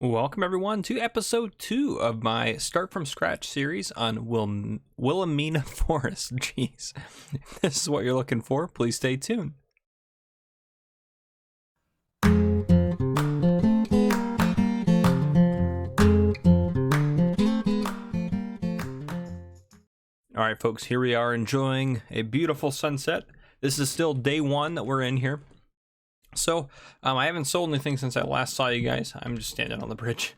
Welcome everyone to episode 2 of my Start From Scratch series on Willamina Forest. Jeez, if this is what you're looking for, please stay tuned. Alright folks, here we are enjoying a beautiful sunset. This is still day 1 that we're in here. So, I haven't sold anything since I last saw you guys. I'm just standing on the bridge.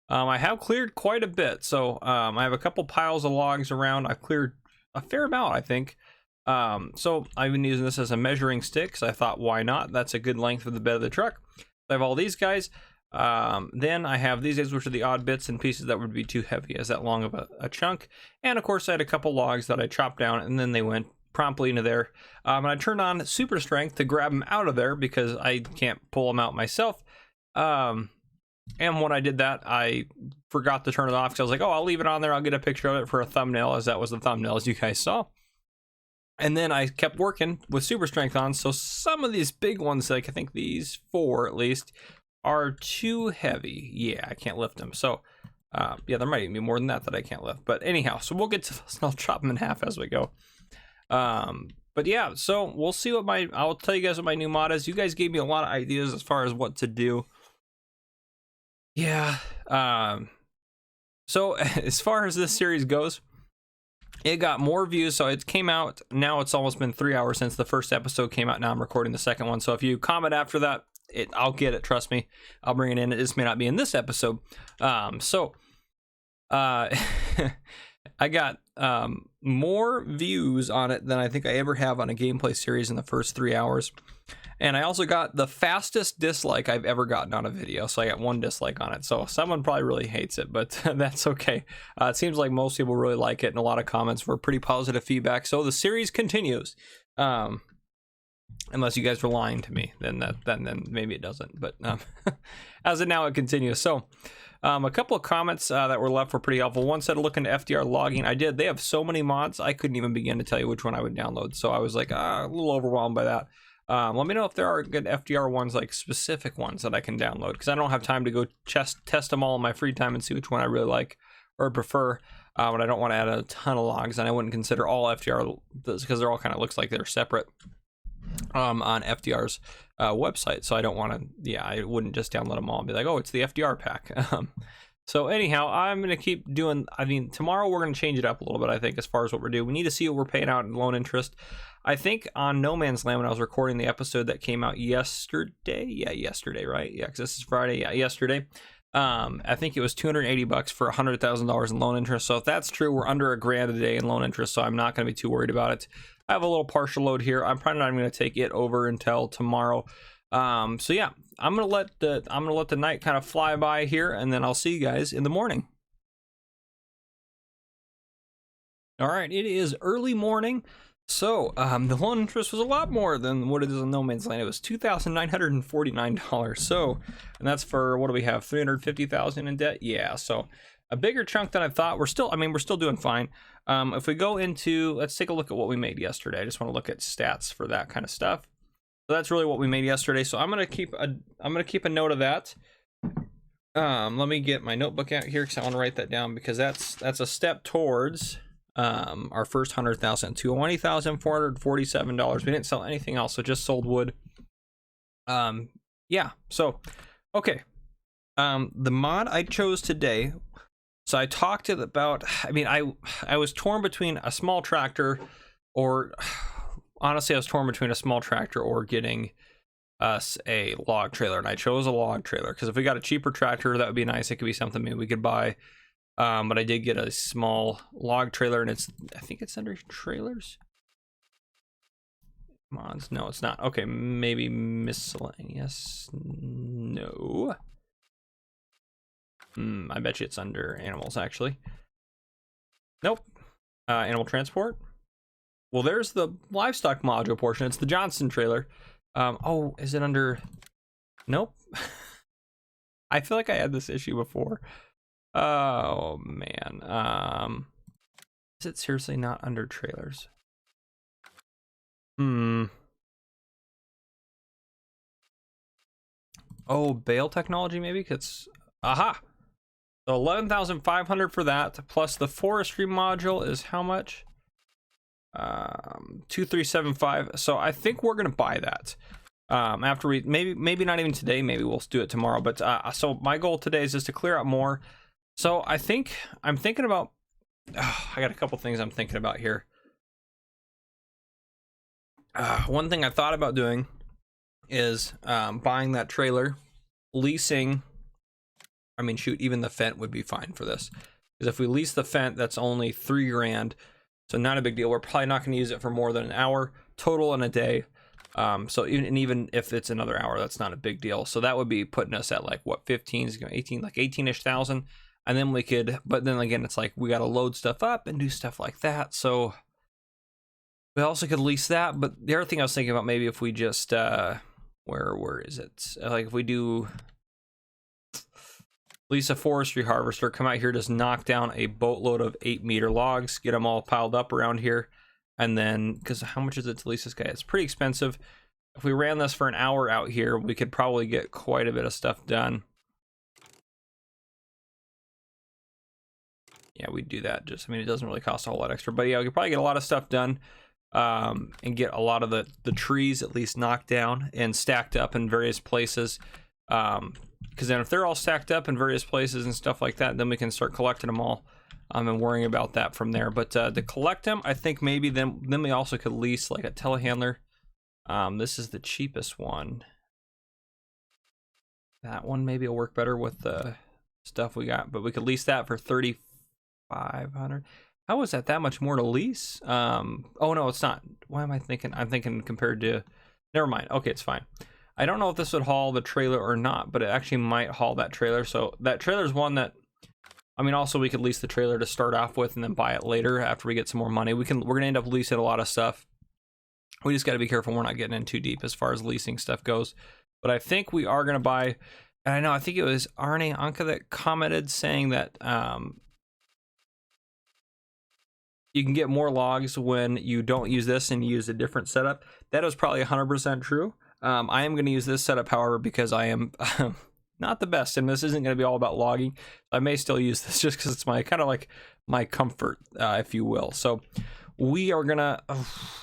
I have cleared quite a bit. So, I have a couple piles of logs around. I've cleared a fair amount, I think. So, I've been using this as a measuring stick. So I thought, why not? That's a good length for the bed of the truck. I have all these guys. Then I have these guys, which are the odd bits and pieces that would be too heavy as that long of a chunk. And, of course, I had a couple logs that I chopped down, and then they went promptly into there, and I turned on super strength to grab them out of there because I can't pull them out myself. And when I did that, I forgot to turn it off because I was like, oh, I'll leave it on there, I'll get a picture of it for a thumbnail, as that was the thumbnail as you guys saw. And then I kept working with super strength on, so some of these big ones, like I think these 4 at least, are too heavy. Yeah, I can't lift them. So yeah, there might even be more than that I can't lift, but anyhow, so we'll get to those and I'll chop them in half as we go. But yeah, so we'll see what I'll tell you guys what my new mod is. You guys gave me a lot of ideas as far as what to do. Yeah. So as far as this series goes, it got more views. So it came out, now it's almost been 3 hours since the first episode came out. Now I'm recording the second one. So if you comment after that, I'll get it. Trust me, I'll bring it in. This may not be in this episode. I got more views on it than I think I ever have on a gameplay series in the first 3 hours. And I also got the fastest dislike I've ever gotten on a video. So I got 1 dislike on it. So someone probably really hates it, but that's okay. It seems like most people really like it, and a lot of comments were pretty positive feedback. So the series continues. Unless you guys were lying to me, then maybe it doesn't. But as of now, it continues. So a couple of comments that were left were pretty helpful. One said, look into FDR logging. I did. They have so many mods, I couldn't even begin to tell you which one I would download. So I was like a little overwhelmed by that. Let me know if there are good FDR ones, like specific ones that I can download, because I don't have time to go test them all in my free time and see which one I really like or prefer. But I don't want to add a ton of logs, and I wouldn't consider all FDR because they're all kind of looks like they're separate on FDR's website. So I don't want to, yeah, I wouldn't just download them all and be like, oh, it's the FDR pack. So anyhow, I'm going to keep doing, I mean, tomorrow we're going to change it up a little bit, I think, as far as what we're doing. We need to see what we're paying out in loan interest. I think on No Man's Land, when I was recording the episode that came out yesterday, yeah, yesterday, right? Yeah, because this is Friday, yeah, yesterday. I think it was $280 for $100,000 in loan interest. So if that's true, we're under $1,000 a day in loan interest, so I'm not going to be too worried about it. I have a little partial load here. I'm probably not even going to take it over until tomorrow. So yeah, I'm gonna let the night kind of fly by here, and then I'll see you guys in the morning. All right, it is early morning. So the loan interest was a lot more than what it is in No Man's Land. It was $2,949. So, and that's for, what do we have, $350,000 in debt? Yeah, so a bigger chunk than I thought. We're still doing fine. If we go into, let's take a look at what we made yesterday. I just want to look at stats for that kind of stuff. So that's really what we made yesterday. So I'm gonna keep a note of that. Let me get my notebook out here because I want to write that down, because that's a step towards our first 100,000 to $20,447. We didn't sell anything else, so just sold wood. Yeah. So okay. The mod I chose today. So I talked about. I mean, I was torn between a small tractor or. Honestly, I was torn between a small tractor or getting us a log trailer, and I chose a log trailer because if we got a cheaper tractor, that would be nice. It could be something maybe we could buy. But I did get a small log trailer, and I think it's under trailers. Mods? No, it's not. Okay, maybe miscellaneous. No. I bet you it's under animals, actually. Nope. Animal transport. Well, there's the livestock module portion. It's the Johnston trailer. Oh, is it under? Nope. I feel like I had this issue before. Oh man. Is it seriously not under trailers? Oh, bale technology maybe? Cause Aha. So 11,500 for that, plus the forestry module is how much? 2375. So I think we're gonna buy that. After we maybe not even today, maybe we'll do it tomorrow. But so my goal today is just to clear out more. So I'm thinking about. I got a couple things I'm thinking about here. One thing I thought about doing is buying that trailer, leasing. I mean, shoot, even the Fent would be fine for this. Because if we lease the Fent, that's only $3 grand. So not a big deal. We're probably not going to use it for more than an hour total in a day. So even if it's another hour, that's not a big deal. So that would be putting us at like what 15, 18, like 18-ish thousand. And then we could, but then again, it's like we got to load stuff up and do stuff like that. So we also could lease that. But the other thing I was thinking about, maybe if we just, where is it? Like if we do lease a forestry harvester, come out here, just knock down a boatload of 8-meter logs, get them all piled up around here. And then, because how much is it to lease this guy? It's pretty expensive. If we ran this for an hour out here, we could probably get quite a bit of stuff done. Yeah, we'd do that. Just, I mean, it doesn't really cost a whole lot extra, but yeah, we could probably get a lot of stuff done, and get a lot of the trees at least knocked down and stacked up in various places. Because then if they're all stacked up in various places and stuff like that, then we can start collecting them all, and worrying about that from there. But to collect them, I think maybe then we also could lease like a telehandler. This is the cheapest one. That one maybe will work better with the stuff we got, but we could lease that for 3,500. How is that much more to lease? Oh no, it's not. Why am I thinking? I'm thinking compared to. Never mind. Okay, it's fine. I don't know if this would haul the trailer or not, but it actually might haul that trailer. So that trailer is one that, I mean, also we could lease the trailer to start off with and then buy it later after we get some more money. We're gonna end up leasing a lot of stuff. We just got to be careful we're not getting in too deep as far as leasing stuff goes. But I think we are gonna buy. And I know, I think it was Arne Anka that commented saying that you can get more logs when you don't use this and you use a different setup. That is probably 100% true. I am going to use this setup, however, because I am not the best, and this isn't going to be all about logging. I may still use this just because it's my kind of like my comfort, if you will. So we are gonna,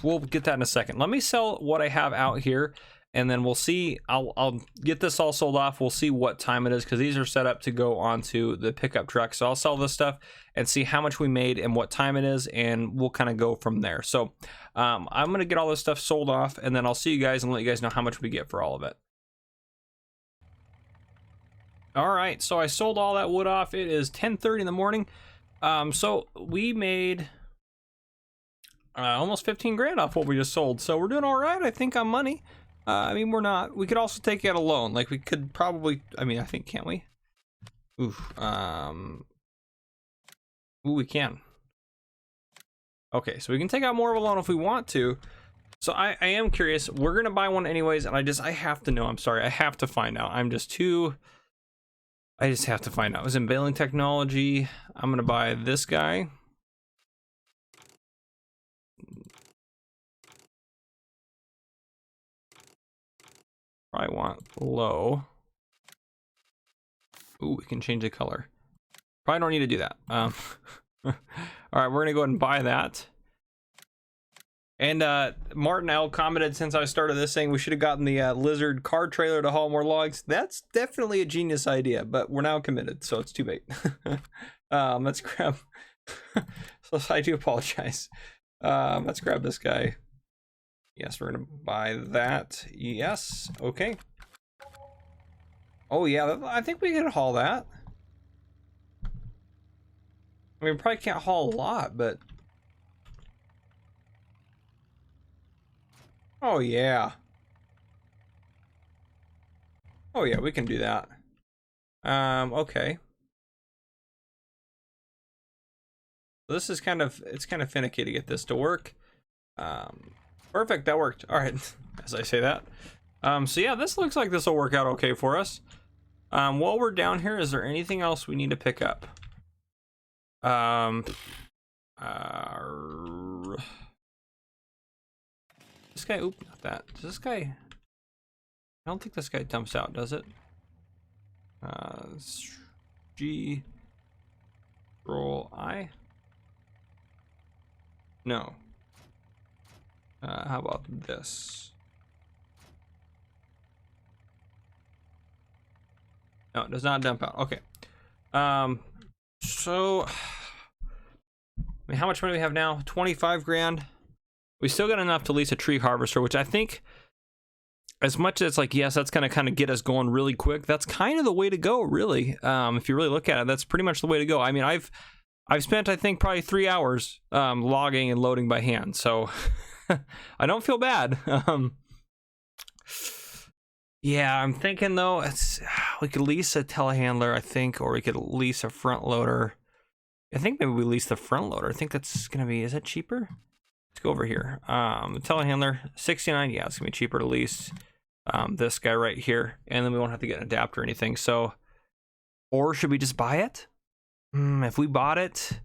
we'll get that in a second. Let me sell what I have out here, and then we'll see. I'll get this all sold off. We'll see what time it is, because these are set up to go onto the pickup truck. So I'll sell this stuff and see how much we made and what time it is, and we'll kind of go from there. So I'm gonna get all this stuff sold off, and then I'll see you guys and let you guys know how much we get for all of it. All right, so I sold all that wood off. It is 10:30 in the morning. So we made almost 15 grand off what we just sold. So we're doing all right, I think, on money. I mean, we're not. We could also take out a loan. Like, we could probably, I mean, I think, can't we? Oof. Ooh, we can. Okay, so we can take out more of a loan if we want to. So I am curious. We're going to buy one anyways, and I have to know. I'm sorry. I have to find out. I just have to find out. It was in baling technology. I'm going to buy this guy. Probably want low. Ooh, we can change the color. Probably don't need to do that. All right, we're gonna go ahead and buy that. And Martin L commented since I started this saying we should have gotten the lizard car trailer to haul more logs. That's definitely a genius idea, but we're now committed, so it's too late. Let's grab. So I do apologize. Let's grab this guy. Yes, we're gonna buy that. Yes, okay. Oh yeah, I think we can haul that. I mean, we probably can't haul a lot, but oh yeah. Oh yeah, we can do that. Okay. This is it's kind of finicky to get this to work. Perfect, that worked. All right, as I say that. So yeah, this looks like this will work out okay for us. While we're down here, is there anything else we need to pick up? This guy, oop, not that. Does this guy, I don't think this guy dumps out, does it? G, Control I. No. How about this? No, it does not dump out. Okay. So, I mean, how much money do we have now? 25 grand. We still got enough to lease a tree harvester, which I think, as much as it's like, yes, that's gonna kind of get us going really quick. That's kind of the way to go, really. If you really look at it, that's pretty much the way to go. I mean, I've spent, I think, probably 3 hours logging and loading by hand, so I don't feel bad. Yeah, I'm thinking though, we could lease a telehandler, I think, or we could lease a front loader. I think maybe we lease the front loader. I think that's gonna be, is that cheaper? Let's go over here. The telehandler, 69. Yeah, it's gonna be cheaper to lease this guy right here, and then we won't have to get an adapter or anything. So, or should we just buy it? If we bought it,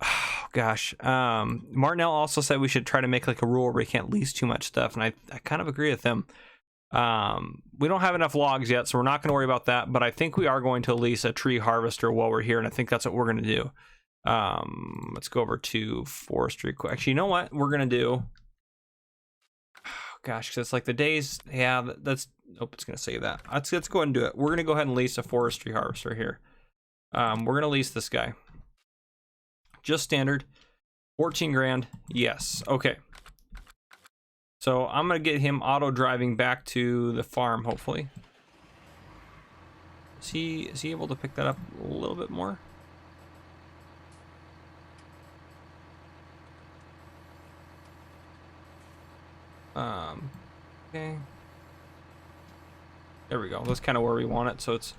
oh gosh. Martinell also said we should try to make like a rule where we can't lease too much stuff, and I kind of agree with him. We don't have enough logs yet, so we're not going to worry about that, but I think we are going to lease a tree harvester while we're here, and I think that's what we're going to do. Let's go over to Forestry quick. Actually, you know what we're going to do? Oh, gosh, because it's like the days, yeah, that's, nope, it's going to say that. Let's go ahead and do it. We're going to go ahead and lease a forestry harvester here. We're going to lease this guy. Just standard, 14 grand. Yes. Okay. So I'm going to get him auto driving back to the farm, hopefully. Is he able to pick that up a little bit more? Okay. There we go. That's kind of where we want it. So it's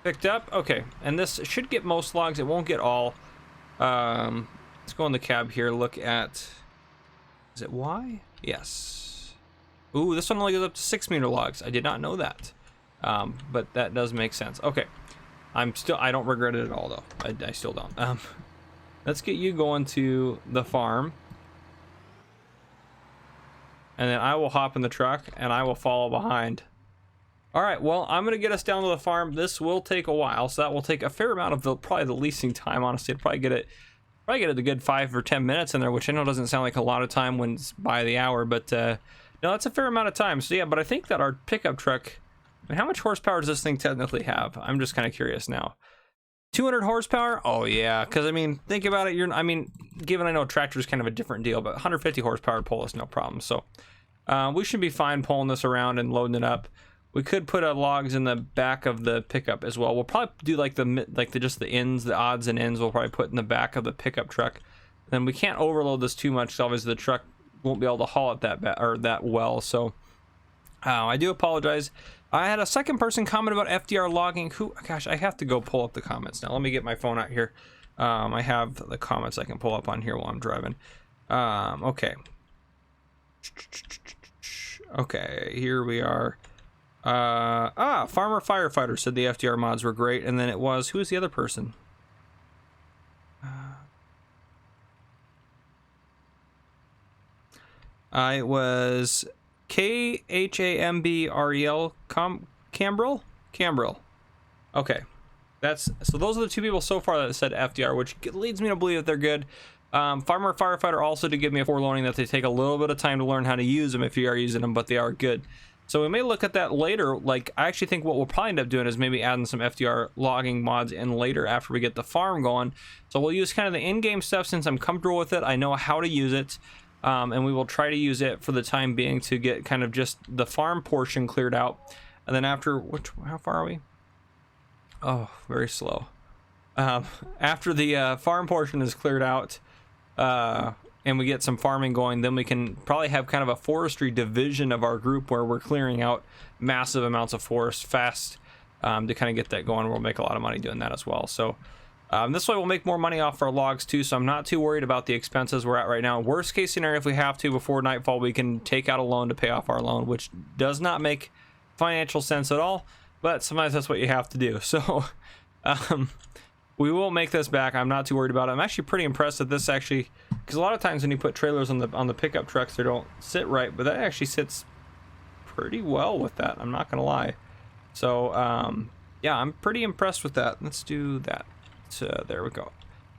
picked up. Okay. And this should get most logs. It won't get all. Let's go in the cab here. Look at, is it Y? Yes. Ooh, this one only goes up to 6-meter logs. I did not know that. But that does make sense. Okay. I don't regret it at all though. I still don't. Let's get you going to the farm. And then I will hop in the truck and I will follow behind. All right, well, I'm gonna get us down to the farm. This will take a while, so that will take a fair amount of probably the leasing time, honestly. I'd probably get it a good 5 or 10 minutes in there, which I know doesn't sound like a lot of time when it's by the hour, but no, that's a fair amount of time. So yeah, but I think that our pickup truck, I mean, how much horsepower does this thing technically have? I'm just kind of curious now. 200 horsepower? Oh yeah, because I mean, think about it. I mean, given I know a tractor is kind of a different deal, but 150 horsepower pull is no problem. So we should be fine pulling this around and loading it up. We could put logs in the back of the pickup as well. We'll probably do like just the ends, the odds and ends. We'll probably put in the back of the pickup truck. Then we can't overload this too much, so obviously the truck won't be able to haul it that well. So I do apologize. I had a second person comment about FDR logging. Gosh, I have to go pull up the comments now. Let me get my phone out here. I have the comments I can pull up on here while I'm driving. Okay. Okay, here we are. Farmer Firefighter said the FDR mods were great, and then it was, who was the other person? It was KHAMBREL Cambrel. Okay, so those are the two people so far that said FDR, which leads me to believe that they're good. Farmer Firefighter also did give me a forewarning that they take a little bit of time to learn how to use them if you are using them, but they are good. So we may look at that later. Like, I actually think what we'll probably end up doing is maybe adding some FDR logging mods in later after we get the farm going. So we'll use kind of the in-game stuff since I'm comfortable with it. I know how to use it. And we will try to use it for the time being to get kind of just the farm portion cleared out. And then after, how far are we? Oh, very slow. After the farm portion is cleared out, and we get some farming going, then we can probably have kind of a forestry division of our group where we're clearing out massive amounts of forest fast to kind of get that going. We'll make a lot of money doing that as well. So this way we'll make more money off our logs too, so I'm not too worried about the expenses we're at right now. Worst case scenario, if we have to, before nightfall, we can take out a loan to pay off our loan, which does not make financial sense at all, but sometimes that's what you have to do. So we will make this back. I'm not too worried about it. I'm actually pretty impressed that this actually, because a lot of times when you put trailers on the pickup trucks, they don't sit right, but that actually sits pretty well with that. I'm not gonna lie. So Yeah, I'm pretty impressed with that. Let's do that. So there we go.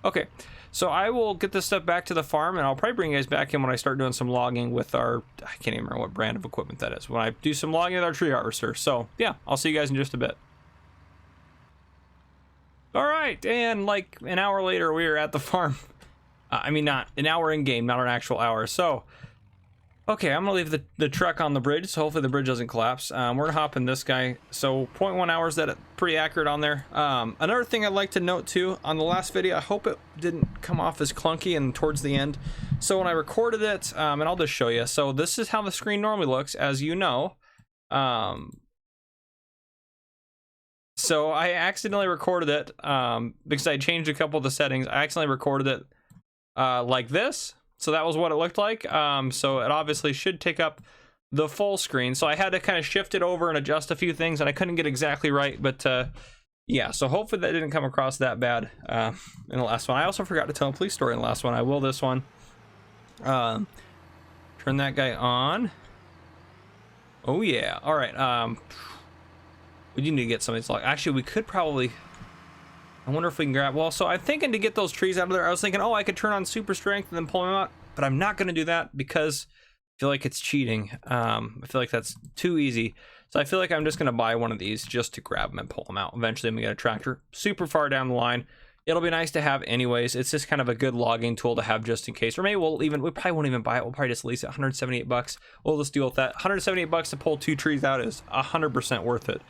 Okay, so I will get this stuff back to the farm, and I'll probably bring you guys back in when I start doing some logging with our, I can't even remember what brand of equipment that is, when I do some logging with our tree harvester. So yeah, I'll see you guys in just a bit. All right, and like an hour later, we are at the farm. I mean, not an hour in game, not an actual hour. So, okay, I'm gonna leave the truck on the bridge, so hopefully the bridge doesn't collapse. We're gonna hop in this guy. So 0.1 hours, that pretty accurate on there. Another thing I'd like to note too, on the last video, I hope it didn't come off as clunky and towards the end. So when I recorded it, and I'll just show you. So this is how the screen normally looks, as you know. So I accidentally recorded it because I changed a couple of the settings. I accidentally recorded it like this. So that was what it looked like. So it obviously should take up the full screen. So I had to kind of shift it over and adjust a few things, and I couldn't get exactly right. But yeah, so hopefully that didn't come across that bad in the last one. I also forgot to tell a police story in the last one. I will this one. Turn that guy on. Oh yeah. All right. We do need to get some of these logs. Actually, we could probably, I wonder if we can grab, well, so I'm thinking to get those trees out of there, I was thinking, oh, I could turn on super strength and then pull them out, but I'm not going to do that because I feel like it's cheating. I feel like that's too easy. So I feel like I'm just going to buy one of these just to grab them and pull them out. Eventually I'm going to get a tractor super far down the line. It'll be nice to have anyways. It's just kind of a good logging tool to have just in case. Or maybe we probably won't even buy it. We'll probably just lease it. 178 bucks. We'll just deal with that. 178 bucks to pull 2 trees out is 100% worth it.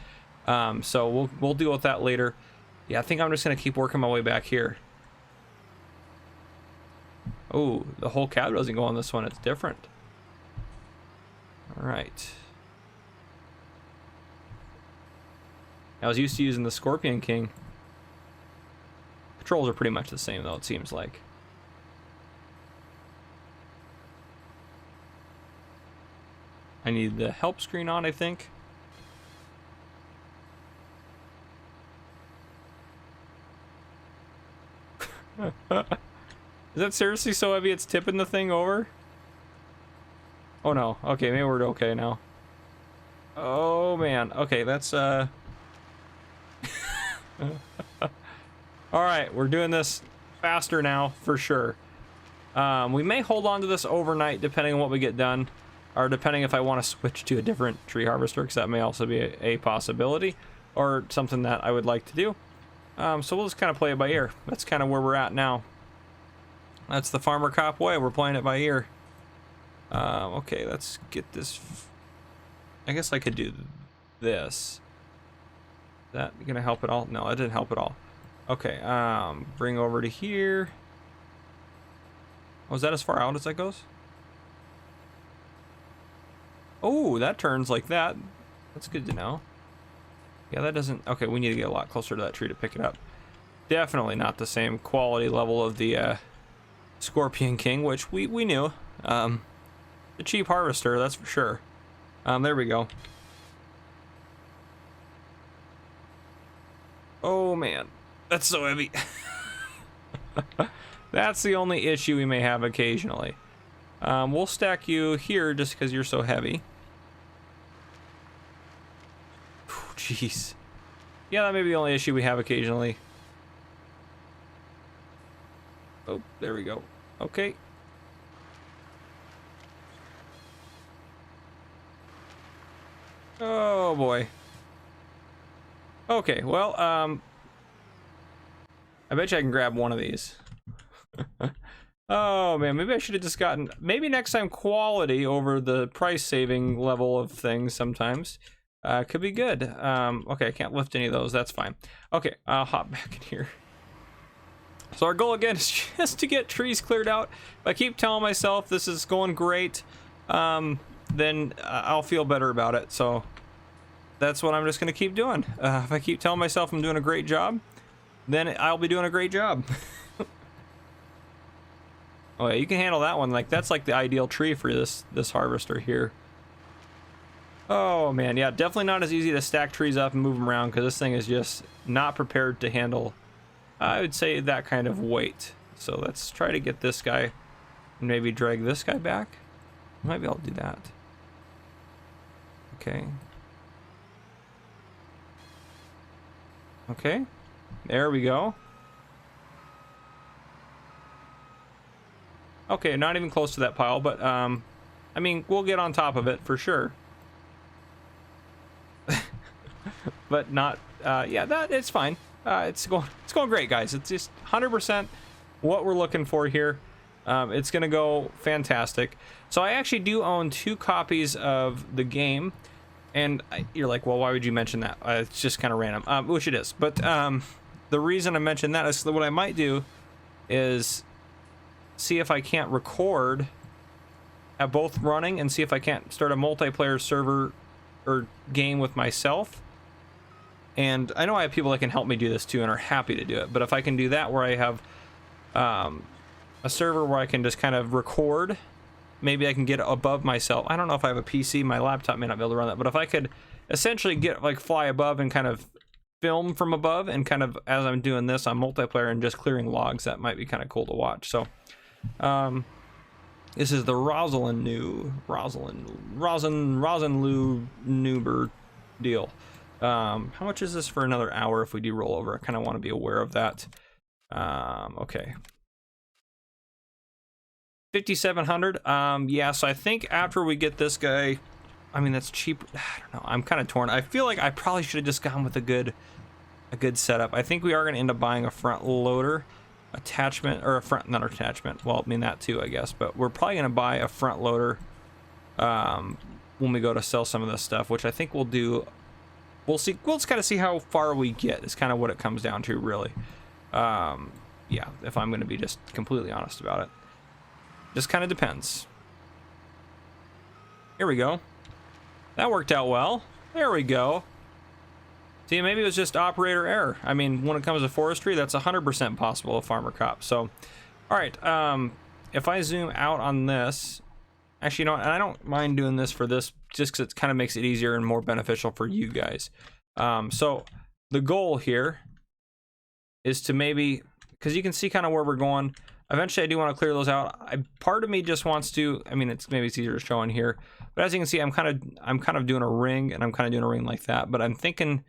So we'll deal with that later. Yeah, I think I'm just gonna keep working my way back here. Oh, the whole cab doesn't go on this one. It's different. All right. I was used to using the Scorpion King. Controls are pretty much the same though, it seems like. I need the help screen on, I think. Is that seriously so heavy it's tipping the thing over? Oh no. Okay, maybe we're okay now. Oh man. Okay, that's Alright, we're doing this faster now for sure. We may hold on to this overnight depending on what we get done, or depending if I want to switch to a different tree harvester, because that may also be a possibility, or something that I would like to do. So we'll just kind of play it by ear. That's kind of where we're at now. That's the farmer cop way. We're playing it by ear. Okay, let's get this. I guess I could do this. Is that gonna help at all? No, that didn't help at all. Okay, bring over to here. Oh, is that as far out as that goes? Oh, that turns like that. That's good to know. Yeah, that doesn't... Okay, we need to get a lot closer to that tree to pick it up. Definitely not the same quality level of the Scorpion King, which we knew. The cheap harvester, that's for sure. There we go. Oh, man. That's so heavy. That's the only issue we may have occasionally. We'll stack you here just because you're so heavy. Jeez. Yeah, that may be the only issue we have occasionally. Oh, there we go. Okay. Oh boy. Okay, well, I bet you I can grab one of these. Oh man, maybe I should have just gotten, maybe next time quality over the price saving level of things sometimes. Could be good. Okay, I can't lift any of those. That's fine. Okay, I'll hop back in here. So our goal again is just to get trees cleared out. If I keep telling myself this is going great, then I'll feel better about it. So that's what I'm just going to keep doing. If I keep telling myself I'm doing a great job, then I'll be doing a great job. Oh yeah, you can handle that one. Like, that's like the ideal tree for this harvester here. Oh man, yeah, definitely not as easy to stack trees up and move them around, because this thing is just not prepared to handle, I would say, that kind of weight. So let's try to get this guy and maybe drag this guy back. Maybe I'll do that. Okay. Okay, there we go. Okay, not even close to that pile, but I mean, we'll get on top of it for sure. But not, yeah, that it's fine. It's going great, guys. It's just 100% what we're looking for here. It's gonna go fantastic. So I actually do own 2 copies of the game, and you're like, well, why would you mention that? It's just kind of random, which it is. But the reason I mentioned that is what I might do is see if I can't record at both running and see if I can't start a multiplayer server or game with myself. And I know I have people that can help me do this too and are happy to do it, but if I can do that where I have a server where I can just kind of record, maybe I can get above myself. I don't know if I have a PC, my laptop may not be able to run that, but if I could essentially get like fly above and kind of film from above and kind of as I'm doing this on multiplayer and just clearing logs, that might be kind of cool to watch. So this is the Roslyn Nuber deal. How much is this for another hour if we do roll over? I kind of want to be aware of that. Okay. 5,700. Yeah, so I think after we get this guy, I mean, that's cheap. I don't know. I'm kind of torn. I feel like I probably should have just gone with a good setup. I think we are going to end up buying a front loader attachment, or a front, not attachment. Well, I mean that too, I guess, but we're probably going to buy a front loader when we go to sell some of this stuff, which I think we'll do. We'll see. We'll just kind of see how far we get. It's kind of what it comes down to, really. Yeah, if I'm going to be just completely honest about it. Just kind of depends. Here we go. That worked out well. There we go. See, maybe it was just operator error. I mean, when it comes to forestry, that's 100% possible of Farmer Cop. So, all right. If I zoom out on this, actually, you know what? And I don't mind doing this for this, just because it kind of makes it easier and more beneficial for you guys. So the goal here is to maybe, because you can see kind of where we're going. Eventually, I do want to clear those out. Part of me just wants to. I mean, it's easier to show on here, but as you can see, I'm kind of doing a ring, and I'm kind of doing a ring like that. But I'm thinking,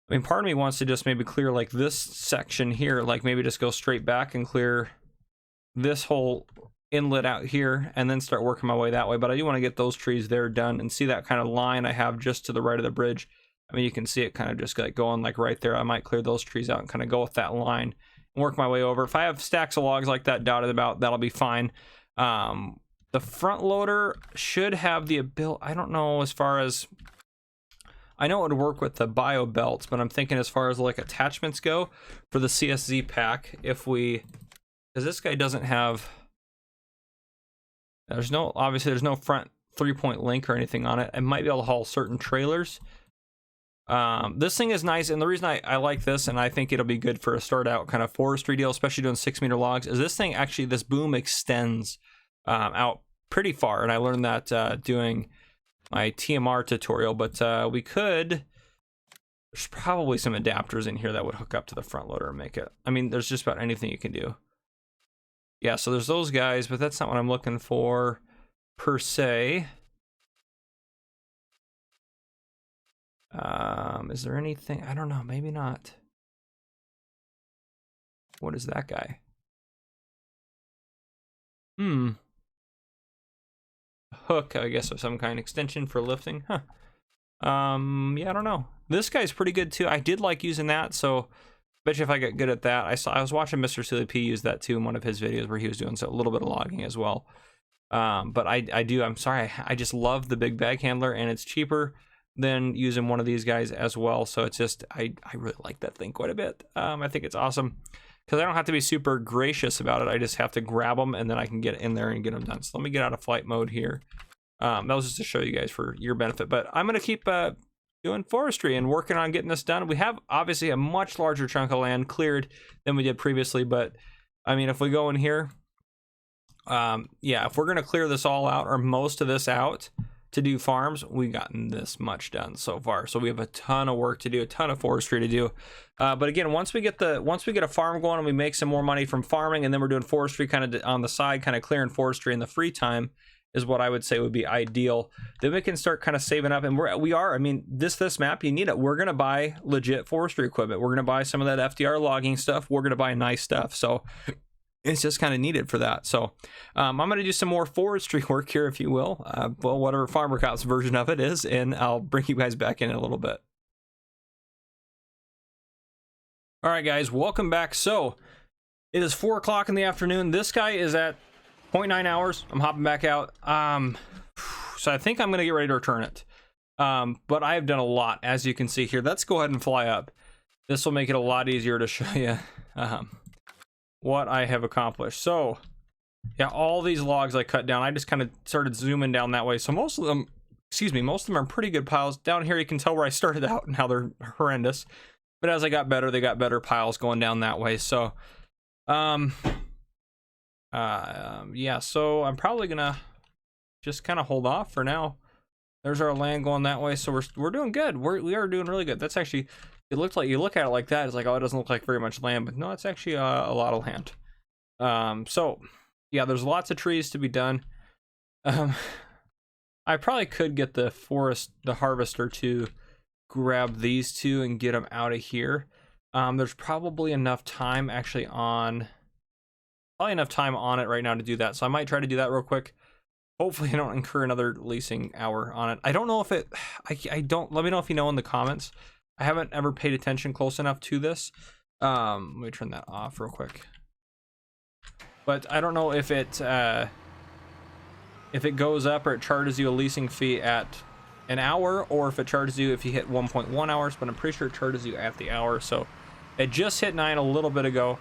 I mean, part of me wants to just maybe clear like this section here, like maybe just go straight back and clear this whole inlet out here, and then start working my way that way. But I do want to get those trees there done, and see that kind of line I have just to the right of the bridge. I mean, you can see it kind of just like going like right there. I might clear those trees out and kind of go with that line. Work my way over. If I have stacks of logs like that dotted about, that'll be fine. The front loader should have the ability. I don't know, as far as, I know it would work with the bio belts, but I'm thinking as far as like attachments go for the CSZ pack, if we, because this guy doesn't have, obviously there's no front 3-point link or anything on it. I might be able to haul certain trailers. This thing is nice, and the reason I like this, and I think it'll be good for a start out kind of forestry deal, especially doing 6-meter logs, is this thing actually, this boom extends out pretty far, and I learned that doing my TMR tutorial. But we could, there's probably some adapters in here that would hook up to the front loader and make it, I mean, there's just about anything you can do. Yeah, so there's those guys, but that's not what I'm looking for per se. Is there anything? I don't know, maybe not. What is that guy? Hook, I guess, of some kind, extension for lifting. Huh. Yeah, I don't know. This guy's pretty good too. I did like using that, so bet you if I get good at that. I was watching Mr. Silly P use that too in one of his videos where he was doing a little bit of logging as well. But I'm sorry, I just love the big bag handler, and it's cheaper than using one of these guys as well. So it's just, I really like that thing quite a bit. I think it's awesome because I don't have to be super gracious about it. I just have to grab them, and then I can get in there and get them done. So let me get out of flight mode here. That was just to show you guys for your benefit, but I'm going to keep doing forestry and working on getting this done. We have obviously a much larger chunk of land cleared than we did previously, but I mean, if we go in here, yeah, if we're going to clear this all out, or most of this out, to do farms, we've gotten this much done so far. So we have a ton of work to do, a ton of forestry to do. But again, once we get a farm going and we make some more money from farming, and then we're doing forestry kind of on the side, kind of clearing forestry in the free time, is what I would say would be ideal. Then we can start kind of saving up, and I mean, this map, you need it. We're gonna buy legit forestry equipment. We're gonna buy some of that FDR logging stuff. We're gonna buy nice stuff. So it's just kind of needed for that. So I'm gonna do some more forestry work here, if you will. Well, whatever Farmer Cop's version of it is, and I'll bring you guys back in a little bit. All right, guys, welcome back. So it is 4 o'clock in the afternoon. This guy is at 0.9 hours. I'm hopping back out. So I think I'm going to get ready to return it. But I have done a lot, as you can see here. Let's go ahead and fly up. This will make it a lot easier to show you what I have accomplished. So yeah, all these logs I cut down, I just kind of started zooming down that way. So most of them, most of them are pretty good piles. Down here, you can tell where I started out and how they're horrendous. But as I got better, they got better piles going down that way. So yeah, so I'm probably gonna just kind of hold off for now. There's our land going that way, so we're doing good. We are doing really good. That's actually, it looks like, you look at it like that, it's like, oh, it doesn't look like very much land, but no, it's actually a lot of land. So yeah, there's lots of trees to be done. I probably could get the harvester to grab these two and get them out of here. There's probably enough time actually on it right now to do that, so I might try to do that real quick. Hopefully I don't incur another leasing hour on it. I don't know if it, I don't, let me know if you know in the comments. I haven't ever paid attention close enough to this. Let me turn that off real quick. But I don't know if it goes up or it charges you a leasing fee at an hour, or if it charges you if you hit 1.1 hours, but I'm pretty sure it charges you at the hour. So it just hit 9 a little bit ago.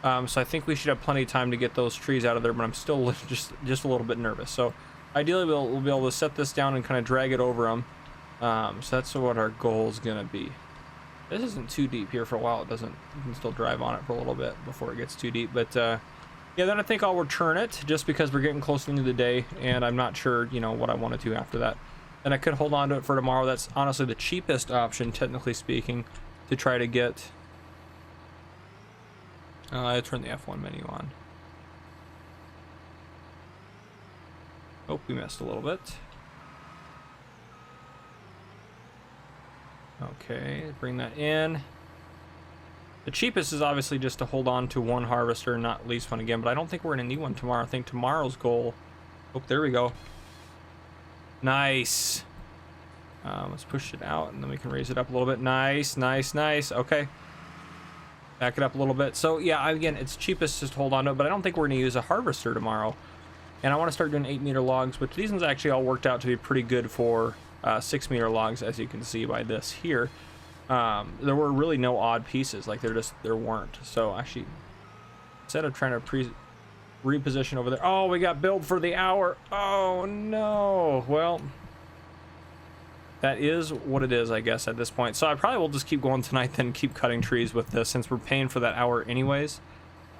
So I think we should have plenty of time to get those trees out of there, but I'm still just a little bit nervous. So ideally we'll be able to set this down and kind of drag it over them. So that's what our goal is gonna be. This isn't too deep here for a while. You can still drive on it for a little bit before it gets too deep. But yeah, then I think I'll return it, just because we're getting close to the end of the day and I'm not sure, you know, what I want to do after that. And I could hold on to it for tomorrow. That's honestly the cheapest option, technically speaking, to try to get. I turn the F1 menu on. Oh, we missed a little bit. Okay, bring that in. The cheapest is obviously just to hold on to one harvester and not lease one again, but I don't think we're gonna need one tomorrow. I think tomorrow's goal. Oh, there we go. Nice. Let's push it out and then we can raise it up a little bit. Nice, nice, nice. Okay. Back it up a little bit. So yeah, again, it's cheapest just to hold on to it, but I don't think we're gonna use a harvester tomorrow. And I want to start doing 8-meter logs, which these ones actually all worked out to be pretty good for 6-meter logs, as you can see by this here. There were really no odd pieces, like there weren't. So actually, instead of trying to reposition over there, oh, we got billed for the hour. Oh no. Well, that is what it is, I guess, at this point. So I probably will just keep going tonight, then keep cutting trees with this, since we're paying for that hour anyways.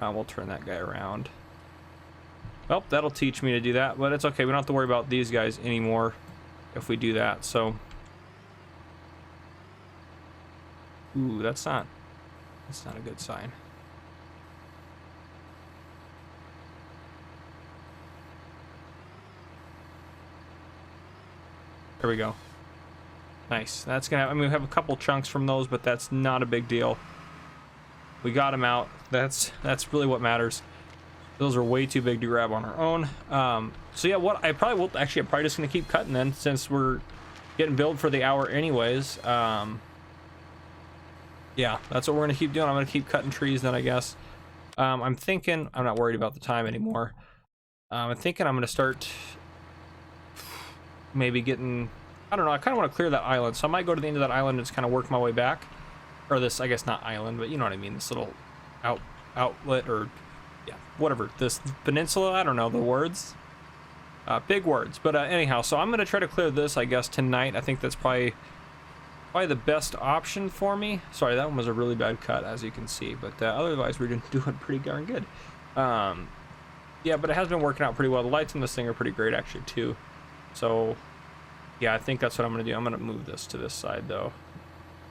We'll turn that guy around. Well, that'll teach me to do that, but it's okay. We don't have to worry about these guys anymore if we do that. So, ooh, that's not a good sign. There we go. Nice. That's gonna, I mean, we have a couple chunks from those, but that's not a big deal. We got them out. That's really what matters. Those are way too big to grab on our own. So yeah, what I probably will, actually, I'm probably just gonna keep cutting then, since we're getting billed for the hour anyways. Yeah, that's what we're gonna keep doing. I'm gonna keep cutting trees then, I guess. I'm thinking, I'm not worried about the time anymore. I'm thinking I'm gonna start maybe getting, I don't know, I kind of want to clear that island, so I might go to the end of that island and just kind of work my way back. Or this, I guess not island, but you know what I mean, this little outlet, or yeah, whatever, this peninsula, I don't know the words. Big words, but anyhow, so I'm going to try to clear this, I guess, tonight. I think that's probably the best option for me. Sorry, that one was a really bad cut, as you can see, but otherwise we're doing pretty darn good. Yeah, but it has been working out pretty well. The lights on this thing are pretty great, actually, too. So yeah, I think that's what I'm going to do. I'm going to move this to this side, though.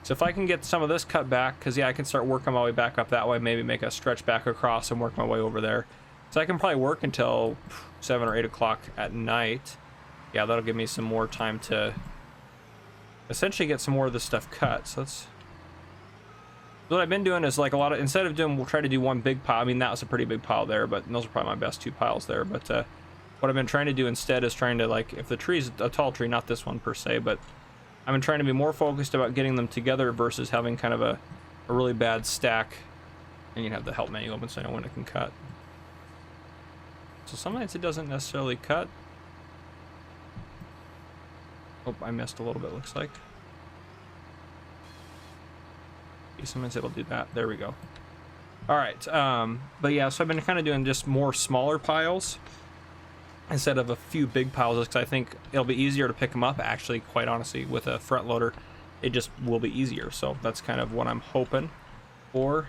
So if I can get some of this cut back, because yeah, I can start working my way back up that way, maybe make a stretch back across and work my way over there. So I can probably work until 7 or 8 o'clock at night. Yeah, that'll give me some more time to essentially get some more of this stuff cut. So that's what I've been doing, is like a lot of, instead of doing, we'll try to do one big pile. I mean, that was a pretty big pile there, but those are probably my best 2 piles there. But what I've been trying to do instead is trying to, like, if the tree's a tall tree, not this one per se, but I've been trying to be more focused about getting them together versus having kind of a really bad stack. And you have the help menu open so I know when it can cut. So sometimes it doesn't necessarily cut. Oh, I missed a little bit, looks like. Sometimes it'll do that. There we go. All right. But yeah, so I've been kind of doing just more smaller piles instead of a few big piles, because I think it'll be easier to pick them up. Actually, quite honestly, with a front loader, it just will be easier. So that's kind of what I'm hoping for.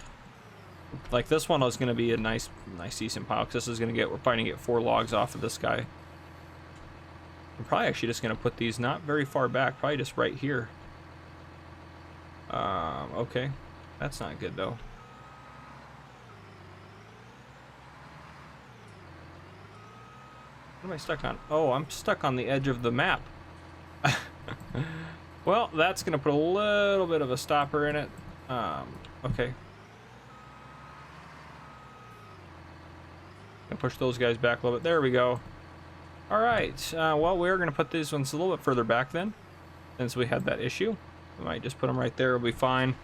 Like this one is going to be a nice decent pile, because this is going to get, we're probably going to get 4 logs off of this guy. I'm probably actually just going to put these not very far back, probably just right here. Okay, that's not good though. What am I stuck on? Oh, I'm stuck on the edge of the map. Well, that's gonna put a little bit of a stopper in it. Okay. Gonna push those guys back a little bit. There we go. All right. Well, we're gonna put these ones a little bit further back then, since we had that issue. We might just put them right there, it'll be fine.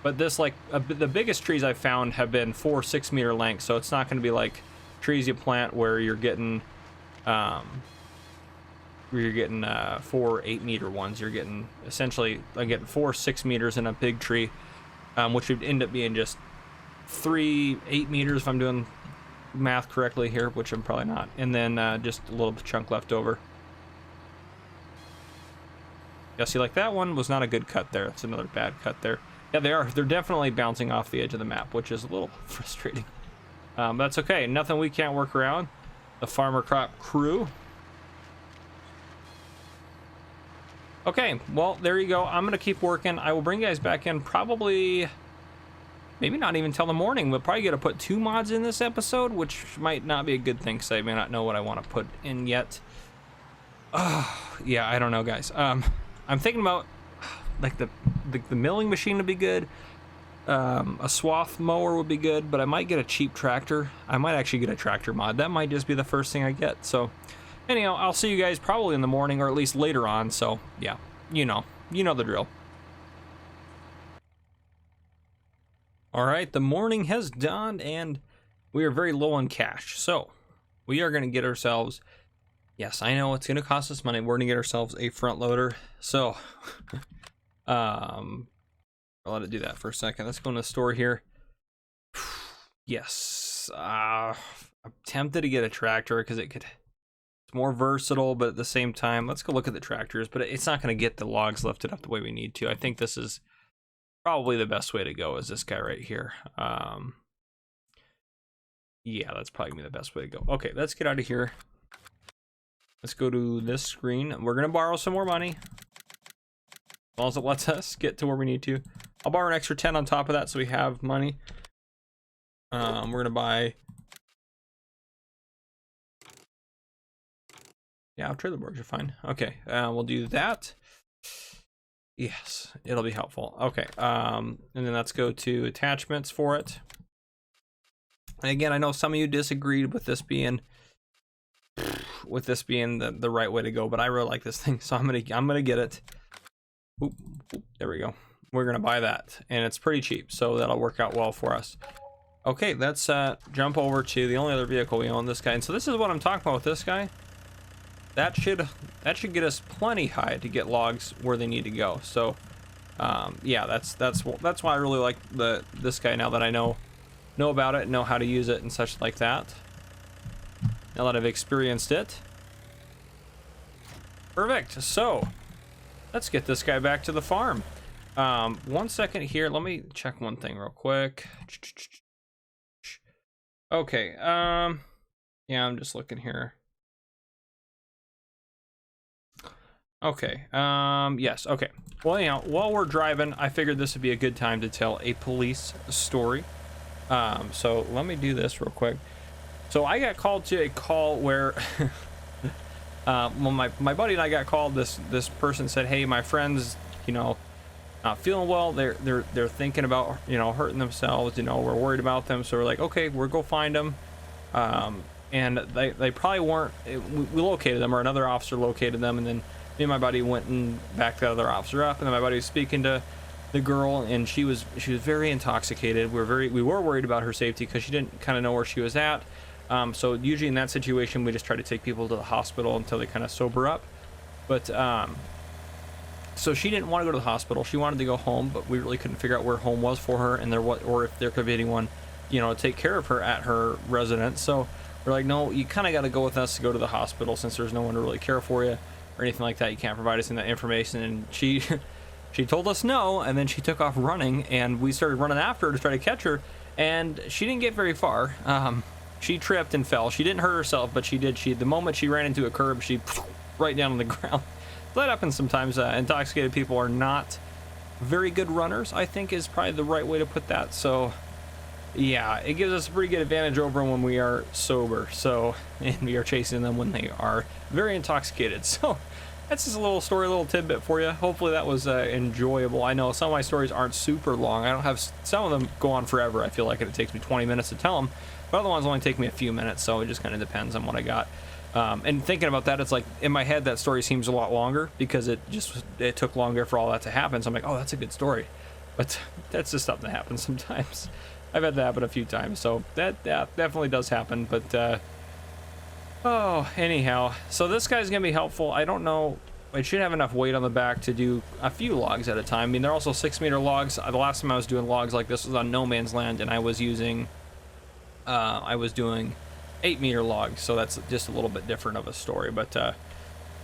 But this, like, the biggest trees I've found have been 4-6 meter lengths, so it's not going to be like trees you plant where you're getting 4 8 meter ones. You're getting, essentially, I'm getting 4 6 meters in a big tree, which would end up being just 3 8 meters if I'm doing math correctly here, which I'm probably not, and then just a little chunk left over. Yeah, see, like that one was not a good cut there. It's another bad cut there. Yeah, they are. They're definitely bouncing off the edge of the map, which is a little frustrating. That's okay. Nothing we can't work around. The Farmer Crop crew. Okay, well, there you go. I'm going to keep working. I will bring you guys back in probably, maybe not even till the morning. We'll probably get to put 2 mods in this episode, which might not be a good thing, because I may not know what I want to put in yet. Yeah, I don't know, guys. I'm thinking about, like, the milling machine would be good. A swath mower would be good, but I might get a cheap tractor. I might actually get a tractor mod. That might just be the first thing I get. So anyhow, I'll see you guys probably in the morning, or at least later on. So yeah, you know the drill. All right, the morning has dawned and we are very low on cash. So we are going to get ourselves, yes, I know it's going to cost us money. We're going to get ourselves a front loader. So, I'll let it do that for a second. Let's go in the store here. Yes, I'm tempted to get a tractor because it's more versatile, but at the same time, let's go look at the tractors. But it's not going to get the logs lifted up the way we need to. I think this is probably the best way to go, is this guy right here. Yeah, that's probably gonna be the best way to go. Okay, let's get out of here. Let's go to this screen. We're gonna borrow some more money, as long as it lets us get to where we need to. I'll borrow an extra 10 on top of that so we have money. We're gonna buy, yeah, trailer boards are fine. Okay, we'll do that. Yes, it'll be helpful. Okay, and then let's go to attachments for it. And again, I know some of you disagreed with this being the right way to go, but I really like this thing, so I'm gonna get it. Oop, there we go. We're gonna buy that, and it's pretty cheap, so that'll work out well for us. Okay, let's jump over to the only other vehicle we own, this guy. And so this is what I'm talking about with this guy. That should get us plenty high to get logs where they need to go. So yeah, that's why I really like this guy, now that I know about it, know how to use it and such like that, now that I've experienced it. Perfect. So let's get this guy back to the farm. 1 second here, let me check one thing real quick. Okay, yeah, I'm just looking here. Okay, yes, okay. Well, anyhow, while we're driving, I figured this would be a good time to tell a police story. So let me do this real quick. So I got called to a call where well, my buddy and I got called. This person said, hey, my friend's, you know, not feeling well. They're thinking about, you know, hurting themselves. You know, we're worried about them. So we're like, okay, we'll go find them. And they probably weren't. We located them, or another officer located them, and then me and my buddy went and backed the other officer up. And then my buddy was speaking to the girl, and she was very intoxicated. We were worried about her safety because she didn't kind of know where she was at. So usually in that situation, we just try to take people to the hospital until they kind of sober up. But so she didn't want to go to the hospital. She wanted to go home, but we really couldn't figure out where home was for her, and or if there could be anyone, you know, to take care of her at her residence. So we're like, no, you kind of got to go with us to go to the hospital, since there's no one to really care for you or anything like that. You can't provide us any of that information. And she she told us no, and then she took off running, and we started running after her to try to catch her, and she didn't get very far. She tripped and fell. She didn't hurt herself, but the moment she ran into a curb, she right down on the ground. That happens sometimes. Intoxicated people are not very good runners, I think is probably the right way to put that. So yeah, it gives us a pretty good advantage over them when we are sober. So, and we are chasing them when they are very intoxicated. So that's just a little story, a little tidbit for you. Hopefully that was enjoyable. I know some of my stories aren't super long. I don't have, some of them go on forever. I feel like it takes me 20 minutes to tell them, but other ones only take me a few minutes. So it just kind of depends on what I got. And thinking about that, it's like in my head that story seems a lot longer because it took longer for all that to happen. So I'm like, oh, that's a good story, but that's just something that happens sometimes. I've had that happen a few times, so that definitely does happen. But oh, anyhow, so this guy's gonna be helpful. I don't know, it should have enough weight on the back to do a few logs at a time. I mean, they're also 6-meter logs. The last time I was doing logs like this was on no man's land, and I was doing 8-meter logs, so that's just a little bit different of a story. But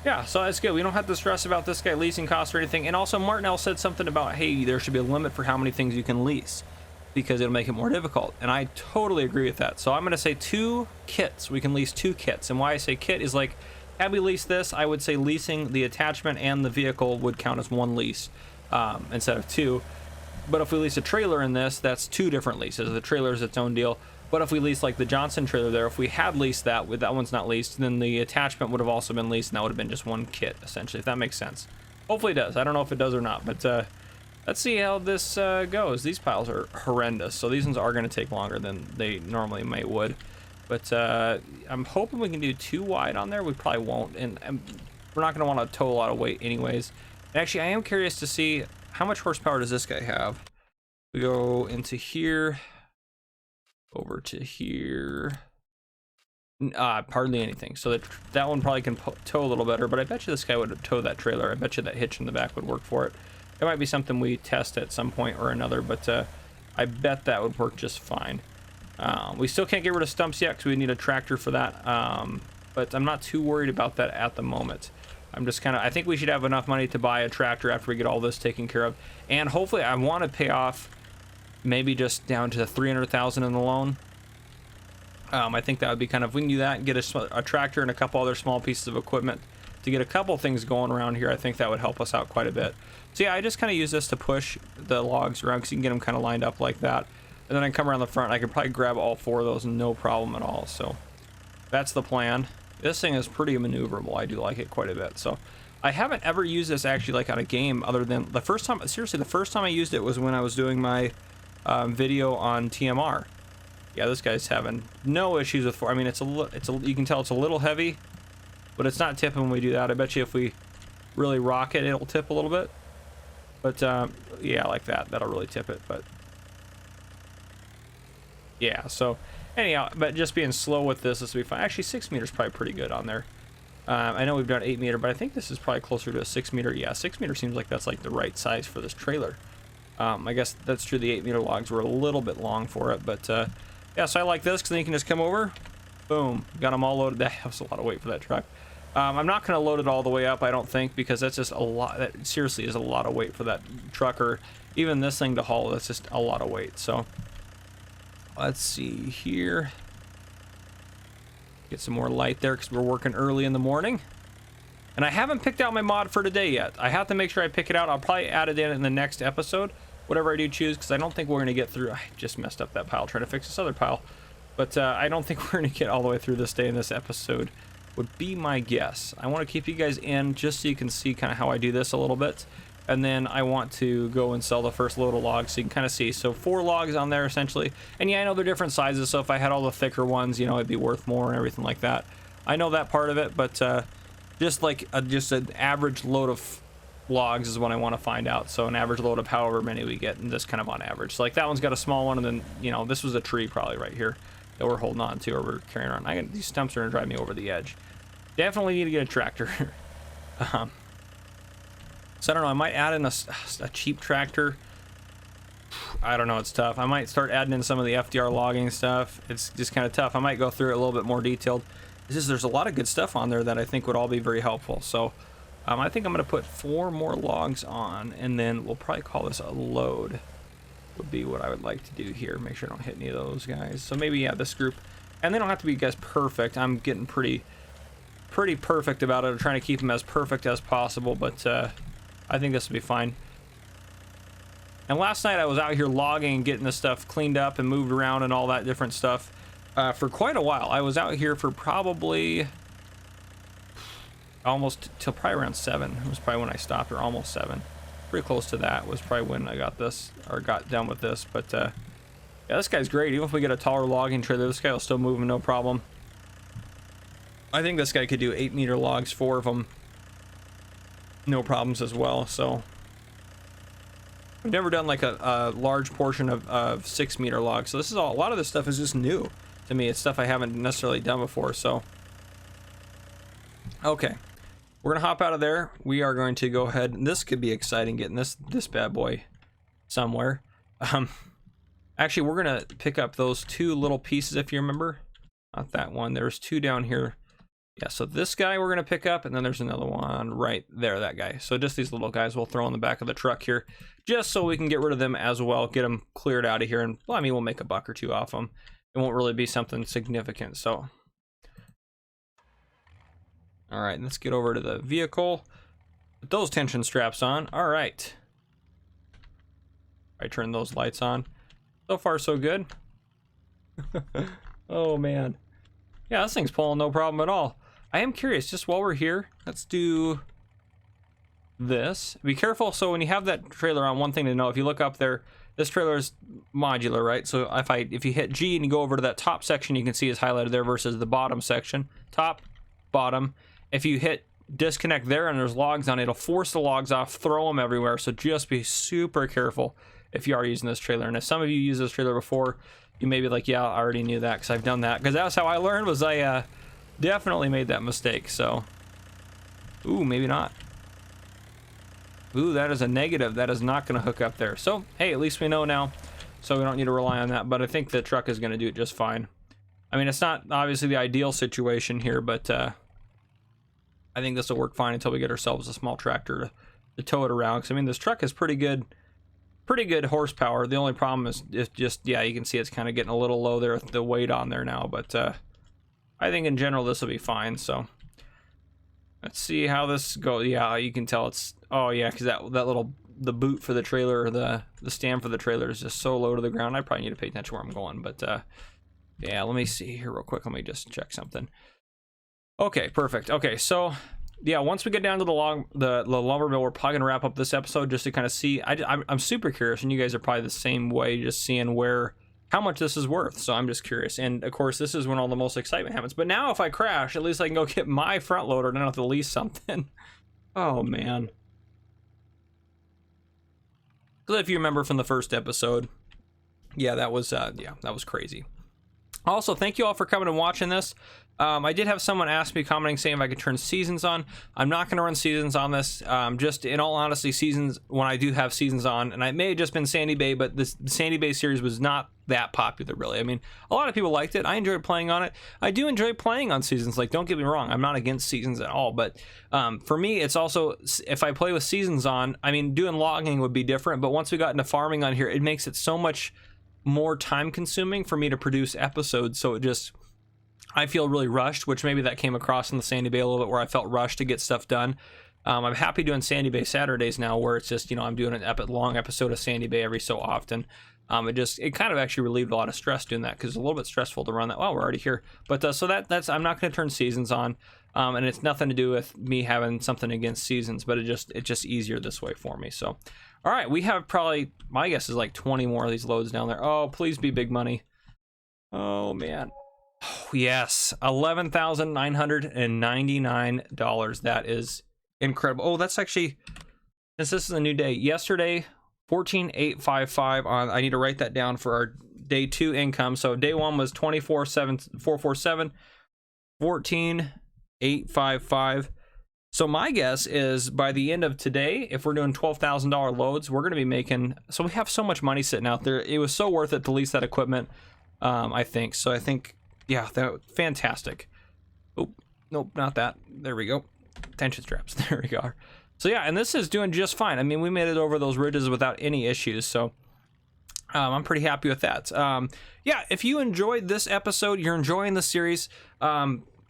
yeah, so that's good. We don't have to stress about this guy leasing costs or anything. And also Martinell said something about, hey, there should be a limit for how many things you can lease, because it'll make it more difficult. And I totally agree with that. So I'm gonna say 2 kits. We can lease 2 kits. And why I say kit is, like, had we leased this, I would say leasing the attachment and the vehicle would count as 1 lease instead of 2. But if we lease a trailer in this, that's 2 different leases. The trailer is its own deal. But if we lease like the Johnston trailer there, if we had leased that, with that one's not leased, then the attachment would have also been leased, and that would have been just 1 kit, essentially, if that makes sense. Hopefully it does. I don't know if it does or not, but let's see how this goes. These piles are horrendous, so these ones are going to take longer than they normally would. But I'm hoping we can do 2 wide on there. We probably won't, and we're not going to want to tow a lot of weight anyways. And actually, I am curious to see how much horsepower does this guy have. We go into here, over to here. Hardly anything. So that one probably can tow a little better, but I bet you this guy would tow that trailer. I bet you that hitch in the back would work for it. It might be something we test at some point or another, but I bet that would work just fine. We still can't get rid of stumps yet because we need a tractor for that, but I'm not too worried about that at the moment. I'm just kind of, I think we should have enough money to buy a tractor after we get all this taken care of, and hopefully I want to pay off maybe just down to 300,000 in the loan. I think that would be kind of, if we can do that and get a tractor and a couple other small pieces of equipment to get a couple things going around here, I think that would help us out quite a bit. So yeah, I just kind of use this to push the logs around because you can get them kind of lined up like that. And then I come around the front, I could probably grab all 4 of those, no problem at all. So that's the plan. This thing is pretty maneuverable. I do like it quite a bit. So I haven't ever used this actually like on a game, other than the first time, seriously, the first time I used it was when I was doing my video on TMR. Yeah, this guy's having no issues with, I mean, you can tell it's a little heavy, but it's not tipping when we do that. I bet you if we really rock it, it'll tip a little bit. But yeah, like that, that'll really tip it. But yeah, so anyhow, but just being slow with this will be fine. Actually, 6 meters probably pretty good on there. I know we've done 8 meter, but I think this is probably closer to a 6 meter. Yeah, 6 meter seems like that's like the right size for this trailer. I guess that's true. The 8 meter logs were a little bit long for it, but yeah, so I like this because then you can just come over, boom, got them all loaded. That was a lot of weight for that truck. I'm not going to load it all the way up, I don't think, because that's just a lot. That seriously is a lot of weight for that truck, or even this thing to haul. That's just a lot of weight. So let's see here. Get some more light there because we're working early in the morning. And I haven't picked out my mod for today yet. I have to make sure I pick it out. I'll probably add it in the next episode, whatever I do choose, because I don't think we're going to get through. I just messed up that pile trying to fix this other pile. But I don't think we're going to get all the way through this day in this episode, would be my guess. I want to keep you guys in just so you can see kind of how I do this a little bit. And then I want to go and sell the first load of logs so you can kind of see. So 4 logs on there essentially. And yeah, I know they're different sizes, so if I had all the thicker ones, you know, it'd be worth more and everything like that. I know that part of it, but just like just an average load of logs is what I want to find out. So an average load of however many we get, and just kind of on average. So like that one's got a small one, and then, you know, this was a tree probably right here that we're holding on to or we're carrying around. These stumps are going to drive me over the edge. Definitely need to get a tractor. So I don't know, I might add in a cheap tractor. I don't know, it's tough. I might start adding in some of the FDR logging stuff. It's just kind of tough. I might go through it a little bit more detailed. There's a lot of good stuff on there that I think would all be very helpful. So I think I'm going to put 4 more logs on, and then we'll probably call this a load, would be what I would like to do here. Make sure I don't hit any of those guys. So maybe, yeah, this group. And they don't have to be, guys, perfect. I'm getting pretty perfect about it. I'm trying to keep them as perfect as possible, but I think this will be fine. And last night I was out here logging and getting this stuff cleaned up and moved around and all that different stuff for quite a while. I was out here for probably almost till probably around 7. It was probably when I stopped, or almost 7. Pretty close to that was probably when I got this, or got done with this. But yeah, this guy's great. Even if we get a taller logging trailer, this guy will still move no problem. I think this guy could do 8-meter logs, 4 of them. No problems as well. So I've never done like a large portion of 6-meter logs, so this is all, a lot of this stuff is just new to me. It's stuff I haven't necessarily done before. So okay, we're gonna hop out of there. We are going to go ahead, and this could be exciting, getting this bad boy somewhere. Actually, we're gonna pick up those 2 little pieces, if you remember. Not that one, there's 2 down here. Yeah, so this guy we're going to pick up, and then there's another one right there, that guy. So just these little guys we'll throw in the back of the truck here, just so we can get rid of them as well, get them cleared out of here, and, well, I mean, we'll make a buck or 2 off them. It won't really be something significant, so. All right, let's get over to the vehicle. Put those tension straps on. All right. I turn those lights on. So far, so good. Oh, man. Yeah, this thing's pulling no problem at all. I am curious, just while we're here, let's do this. Be careful. So when you have that trailer on, one thing to know, if you look up there, this trailer is modular, right? So if you hit G and you go over to that top section, you can see it's highlighted there versus the bottom section. Top, bottom. If you hit disconnect there and there's logs on it, it'll force the logs off, throw them everywhere. So just be super careful if you are using this trailer. And if some of you use this trailer before, you may be like, yeah, I already knew that because I've done that. Because that's how I learned, was I definitely made that mistake. So, ooh, maybe not. Ooh, that is a negative. That is not going to hook up there. So, hey, at least we know now. So we don't need to rely on that. But I think the truck is going to do it just fine. I mean, it's not obviously the ideal situation here, but I think this will work fine until we get ourselves a small tractor to tow it around. Because, I mean, this truck is pretty good horsepower. The only problem is just, yeah, you can see it's kind of getting a little low there with the weight on there now, but I think in general this will be fine. So let's see how this goes. Yeah, you can tell it's, oh yeah, because that little, the boot for the trailer, or the stand for the trailer is just so low to the ground. I probably need to pay attention where I'm going, but yeah, let me see here real quick. Let me just check something. Okay, perfect. Okay, so yeah, once we get down to the lumber mill, we're probably gonna wrap up this episode just to kind of see. I'm super curious, and you guys are probably the same way, just seeing how much this is worth. So I'm just curious, and of course, this is when all the most excitement happens. But now, if I crash, at least I can go get my front loader and I don't have to lease something. Oh man! Because if you remember from the first episode, yeah, that was crazy. Also, thank you all for coming and watching this. I did have someone ask me, commenting, saying if I could turn seasons on. I'm not going to run seasons on this. Just in all honesty, seasons, when I do have seasons on, and it may have just been Sandy Bay, but the Sandy Bay series was not that popular, really. I mean, a lot of people liked it. I enjoyed playing on it. I do enjoy playing on seasons. Like, don't get me wrong, I'm not against seasons at all. But for me, it's also, if I play with seasons on, I mean, doing logging would be different. But once we got into farming on here, it makes it so much more time consuming for me to produce episodes. So it just, I feel really rushed, which maybe that came across in the Sandy Bay a little bit, where I felt rushed to get stuff done. I'm happy doing Sandy Bay Saturdays now, where it's just, you know, I'm doing an long episode of Sandy Bay every so often. It kind of actually relieved a lot of stress doing that, because it's a little bit stressful to run that. Well, we're already here, but so that's I'm not going to turn seasons on, and it's nothing to do with me having something against seasons, but it's just easier this way for me. So, all right, we have probably, my guess is like 20 more of these loads down there. Oh, please be big money. Oh man, oh, yes, $11,999. That is incredible. Oh, that's actually, since this is a new day, yesterday 14,855 on, I need to write that down for our day 2 income. So day 1 was 24,447, 14,855. So my guess is by the end of today, if we're doing $12,000 loads, we're going to be making, so we have so much money sitting out there. It was so worth it to lease that equipment, I think. So I think, yeah, that fantastic. Oh, nope, not that. There we go. Tension straps. There we go. So yeah, and this is doing just fine. I mean, we made it over those ridges without any issues, so I'm pretty happy with that. Yeah, if you enjoyed this episode, you're enjoying the series,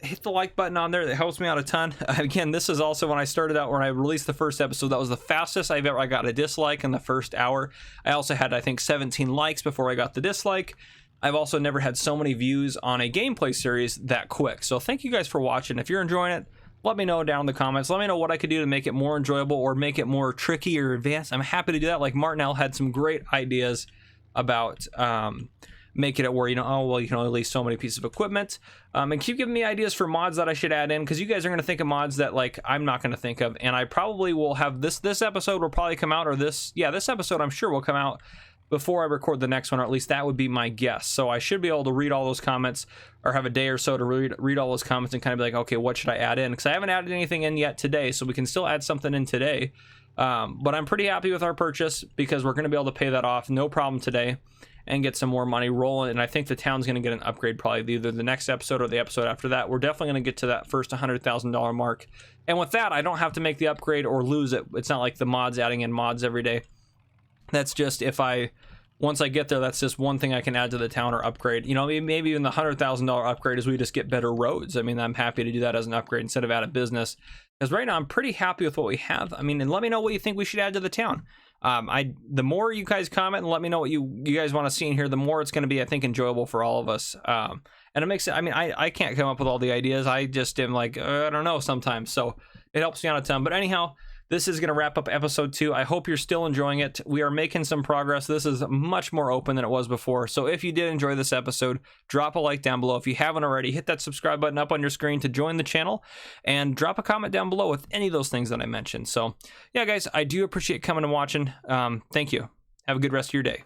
hit the like button on there. That helps me out a ton. Again, this is also when I started out, when I released the first episode, that was the fastest I got a dislike in the first hour. I also had, I think, 17 likes before I got the dislike. I've also never had so many views on a gameplay series that quick. So thank you guys for watching. If you're enjoying it, let me know down in the comments. Let me know what I could do to make it more enjoyable or make it more tricky or advanced. I'm happy to do that. Like Martinell had some great ideas about making it where, you know, oh, well, you can only lease so many pieces of equipment. And keep giving me ideas for mods that I should add in, because you guys are going to think of mods that, like, I'm not going to think of. And I probably will have this episode will probably come out, or this episode I'm sure will come out before I record the next one, or at least that would be my guess. So I should be able to read all those comments, or have a day or so to read all those comments and kind of be like, okay, what should I add in? Because I haven't added anything in yet today, so we can still add something in today. But I'm pretty happy with our purchase, because we're going to be able to pay that off, no problem today, and get some more money rolling. And I think the town's going to get an upgrade probably either the next episode or the episode after that. We're definitely going to get to that first $100,000 mark. And with that, I don't have to make the upgrade or lose it. It's not like the mods adding in mods every day. That's just once I get there, that's just one thing I can add to the town or upgrade. You know, maybe even the $100,000 upgrade is we just get better roads. I mean, I'm happy to do that as an upgrade instead of add a business, because right now I'm pretty happy with what we have. I mean, and let me know what you think we should add to the town. The more you guys comment and let me know what you guys want to see in here, the more it's going to be, I think, enjoyable for all of us. And it makes it, I mean, I can't come up with all the ideas. I just am like, I don't know sometimes. So it helps me out a ton. But anyhow, this is going to wrap up episode 2. I hope you're still enjoying it. We are making some progress. This is much more open than it was before. So if you did enjoy this episode, drop a like down below. If you haven't already, hit that subscribe button up on your screen to join the channel, and drop a comment down below with any of those things that I mentioned. So yeah, guys, I do appreciate coming and watching. Thank you. Have a good rest of your day.